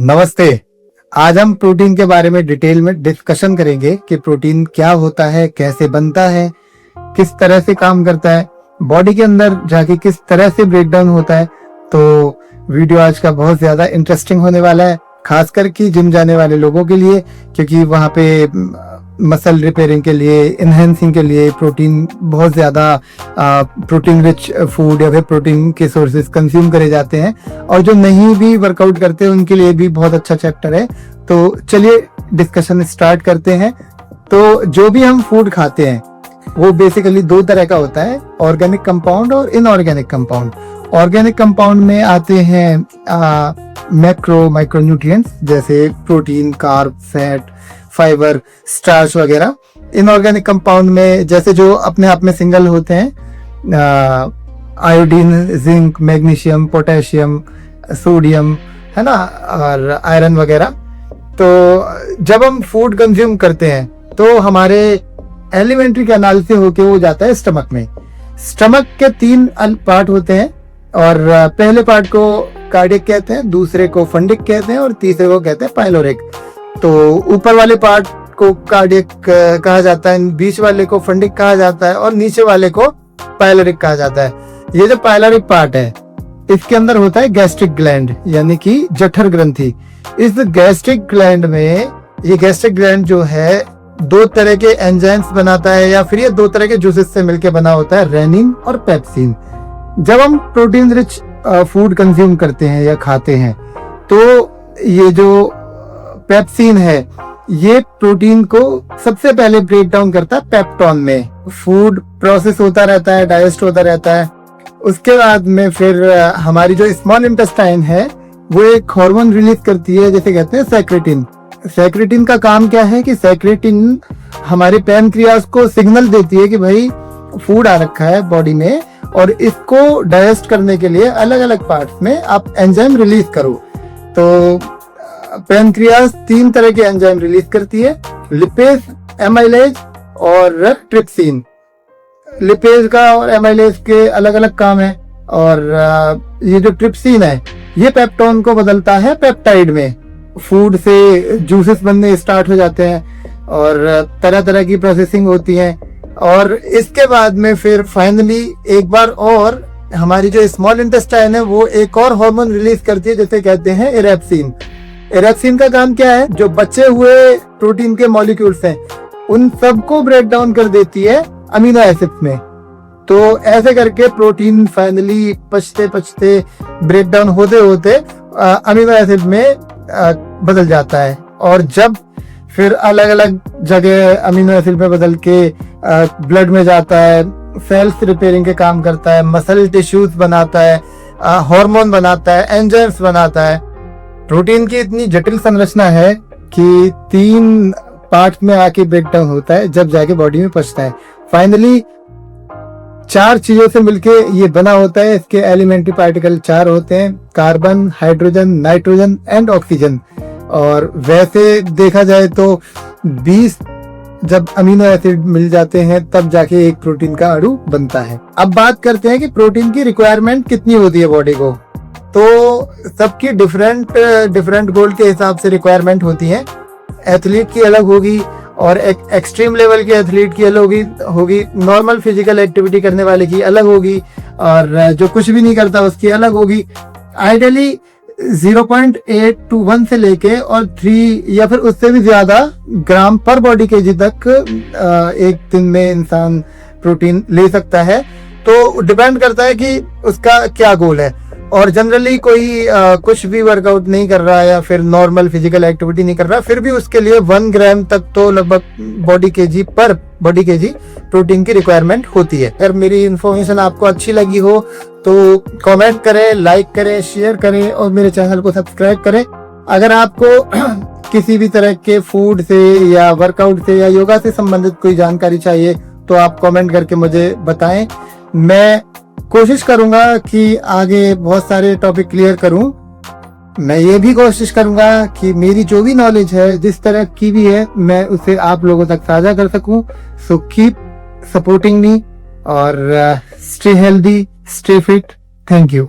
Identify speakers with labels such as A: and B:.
A: नमस्ते। आज हम प्रोटीन के बारे में डिटेल में डिस्कशन करेंगे कि प्रोटीन क्या होता है, कैसे बनता है, किस तरह से काम करता है, बॉडी के अंदर जाके किस तरह से ब्रेकडाउन होता है। तो वीडियो आज का बहुत ज्यादा इंटरेस्टिंग होने वाला है, खासकर कि जिम जाने वाले लोगों के लिए, क्योंकि वहां पे मसल रिपेयरिंग के लिए, इनहेंसिंग के लिए प्रोटीन बहुत ज्यादा प्रोटीन रिच फूड या फिर प्रोटीन के सोर्सेज कंज्यूम करे जाते हैं। और जो नहीं भी वर्कआउट करते उनके लिए भी बहुत अच्छा चैप्टर है। तो चलिए डिस्कशन स्टार्ट करते हैं। तो जो भी हम फूड खाते हैं वो बेसिकली दो तरह का होता है, ऑर्गेनिक कंपाउंड और इनऑर्गेनिक कंपाउंड। ऑर्गेनिक कंपाउंड में आते हैं मैक्रो माइक्रोन्यूट्रिएंट्स जैसे protein, carb, fat, fibre, starch वगैरह। इनऑर्गेनिक कंपाउंड में जैसे जो अपने आप में सिंगल होते हैं, iodine, zinc, magnesium, potassium, sodium, है ना, और आयरन वगैरह। तो जब हम फूड कंज्यूम करते हैं तो हमारे एलिमेंट्री कैनाल से होके वो जाता है स्टमक में। स्टमक के 3 पार्ट होते हैं, और पहले पार्ट को कार्डियक कहते हैं, दूसरे को फंडिक कहते हैं और तीसरे को कहते हैं पाइलोरिक। तो ऊपर वाले पार्ट को कार्डियक कहा जाता है, बीच वाले को फंडिक कहा जाता है और नीचे वाले को पाइलोरिक कहा जाता है। ये जो पाइलोरिक पार्ट है इसके अंदर होता है गैस्ट्रिक ग्लैंड यानी कि जठर ग्रंथि। इस गैस्ट्रिक ग्लैंड में, ये गैस्ट्रिक ग्लैंड जो है 2 तरह के एंजाइम्स बनाता है, या फिर ये 2 तरह के जूसेस से मिलकर बना होता है, रेनिन और पेप्सिन। जब हम प्रोटीन रिच फूड कंज्यूम करते हैं या खाते हैं तो ये जो पेप्सिन है ये प्रोटीन को सबसे पहले ब्रेक डाउन करता है पेप्टोन में। फूड प्रोसेस होता रहता है, डाइजेस्ट होता रहता है। उसके बाद में फिर हमारी जो स्मॉल इंटेस्टाइन है वो एक हार्मोन रिलीज करती है जिसे कहते हैं सेक्रेटिन। सेक्रेटिन का काम क्या है कि सेक्रेटिन हमारे पैनक्रियाज को सिग्नल देती है कि भाई फूड आ रखा है बॉडी में, और इसको डाइजेस्ट करने के लिए अलग अलग पार्ट्स में आप एंजाइम रिलीज करो। तो पैनक्रियाज 3 तरह के एंजाइम रिलीज करती है, लिपेज, एमाइलेज और ट्रिप्सिन। लिपेज का और एमाइलेज के अलग अलग काम है, और ये जो ट्रिप्सिन है ये पेप्टोन को बदलता है पेप्टाइड में। फूड से जूसेस बनने स्टार्ट हो जाते हैं और तरह तरह की प्रोसेसिंग होती है, और इसके बाद में फिर फाइनली एक बार और हमारी जो स्मॉल इंटेस्टाइन है वो एक और हार्मोन रिलीज करती है जिसे कहते हैं इरेप्सिन। इरेप्सिन का काम क्या है, जो बचे हुए प्रोटीन के मॉलिक्यूल्स हैं उन सबको ब्रेक डाउन कर देती है अमीनो एसिड्स में। तो ऐसे करके प्रोटीन फाइनली पचते पचते ब्रेक डाउन होते होते अमीनो एसिड में बदल जाता है, और जब फिर अलग अलग जगह अमीनो एसिड में बदल के ब्लड में जाता है, सेल्स रिपेयरिंग के काम करता है, मसल टिश्यूज बनाता है, हार्मोन बनाता है, एंजाइम्स बनाता है। प्रोटीन की इतनी जटिल संरचना है कि 3 पार्ट में आके ब्रेकडाउन होता है जब जाके बॉडी में पचता है। फाइनली 4 चीजों से मिलके ये बना होता है। इसके एलिमेंट्री पार्टिकल 4 होते हैं, carbon, hydrogen, nitrogen and oxygen. और वैसे देखा जाए तो 20 जब अमीनो एसिड मिल जाते हैं तब जाके एक प्रोटीन का अणु बनता है। अब बात करते हैं कि प्रोटीन की रिक्वायरमेंट कितनी होती है बॉडी को। तो सबकी डिफरेंट गोल के हिसाब से रिक्वायरमेंट होती है। एथलीट की अलग होगी, और एक्सट्रीम लेवल के एथलीट की अलग होगी, नॉर्मल फिजिकल एक्टिविटी करने वाले की अलग होगी, और जो कुछ भी नहीं करता उसकी अलग होगी। आइडियली 0.8 to 1 से लेके और 3 या फिर उससे भी ज्यादा ग्राम पर बॉडी केजी तक एक दिन में इंसान प्रोटीन ले सकता है। तो डिपेंड करता है कि उसका क्या गोल है। और जनरली कोई कुछ भी वर्कआउट नहीं कर रहा है या फिर नॉर्मल फिजिकल एक्टिविटी नहीं कर रहा, फिर भी उसके लिए 1 ग्राम तक तो लगभग पर बॉडी केजी प्रोटीन की रिक्वायरमेंट होती है। अगर मेरी इन्फॉर्मेशन आपको अच्छी लगी हो तो कमेंट करें, लाइक करें, शेयर करें और मेरे चैनल को सब्सक्राइब करें। अगर आपको किसी भी तरह के फूड से या वर्कआउट से या योगा से संबंधित कोई जानकारी चाहिए तो आप कमेंट करके मुझे बताएं। मैं कोशिश करूंगा कि आगे बहुत सारे टॉपिक क्लियर करूं। मैं ये भी कोशिश करूंगा कि मेरी जो भी नॉलेज है, जिस तरह की भी है, मैं उसे आप लोगों तक साझा कर सकूं। सो कीप सपोर्टिंग मी और stay healthy, stay fit. Thank you.